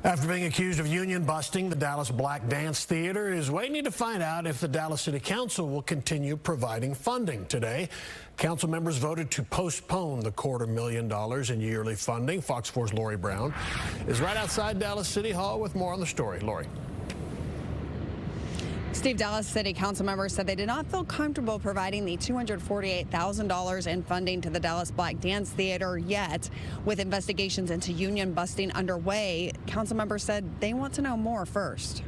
After being accused of union busting, the Dallas Black Dance Theater is waiting to find out if the Dallas City Council will continue providing funding. Today, council members voted to postpone the $250,000 in yearly funding. Fox 4's Lori Brown is right outside Dallas City Hall with more on the story. Lori. Steve, Dallas City Council members said they did not feel comfortable providing the $248,000 in funding to the Dallas Black Dance Theater yet. With investigations into union busting underway, council members said they want to know more first.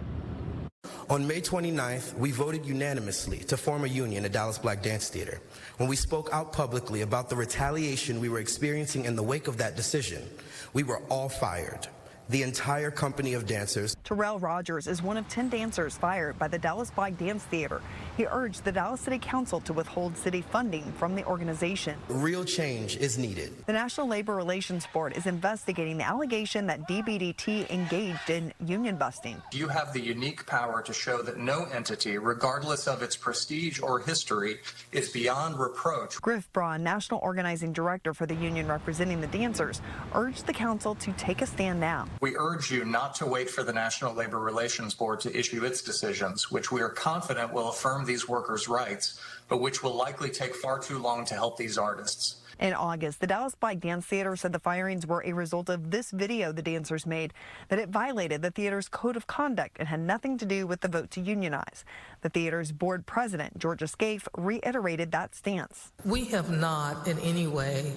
On May 29th, we voted unanimously to form a union at Dallas Black Dance Theater. When we spoke out publicly about the retaliation we were experiencing in the wake of that decision, we were all fired. The entire company of dancers. Terrell Rogers is one of 10 dancers fired by the Dallas Black Dance Theater. He urged the Dallas City Council to withhold city funding from the organization. Real change is needed. The National Labor Relations Board is investigating the allegation that DBDT engaged in union busting. You have the unique power to show that no entity, regardless of its prestige or history, is beyond reproach. Griff Braun, National Organizing Director for the union representing the dancers, urged the council to take a stand now. We urge you not to wait for the National Labor Relations Board to issue its decisions, which we are confident will affirm these workers' rights, but which will likely take far too long to help these artists. In August, the Dallas Black Dance Theater said the firings were a result of this video the dancers made, that it violated the theater's code of conduct and had nothing to do with the vote to unionize. The theater's board president, Georgia Scaife, reiterated that stance. We have not in any way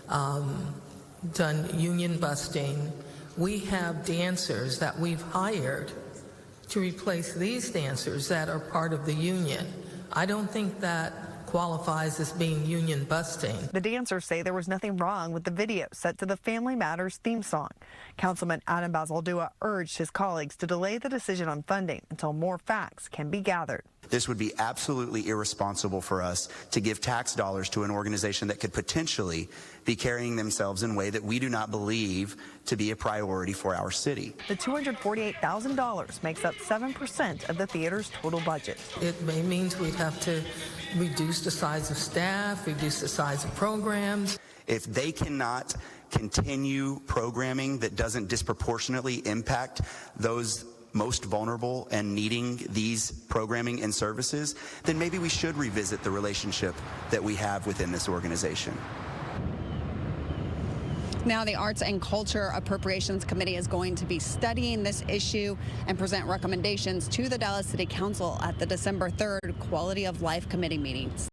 done union busting. We have dancers that we've hired to replace these dancers that are part of the union. I don't think that qualifies as being union busting. The dancers say there was nothing wrong with the video set to the Family Matters theme song. Councilman Basel urged his colleagues to delay the decision on funding until more facts can be gathered. This would be absolutely irresponsible for us to give tax dollars to an organization that could potentially be carrying themselves in a way that we do not believe to be a priority for our city. The $248,000 makes up 7% of the theater's total budget. It means we'd have to reduce the size of staff, reduce the size of programs. If they cannot continue programming that doesn't disproportionately impact those most vulnerable and needing these programming and services, then maybe we should revisit the relationship that we have within this organization. Now, the Arts and Culture Appropriations Committee is going to be studying this issue and present recommendations to the Dallas City Council at the December 3rd Quality of Life Committee meetings.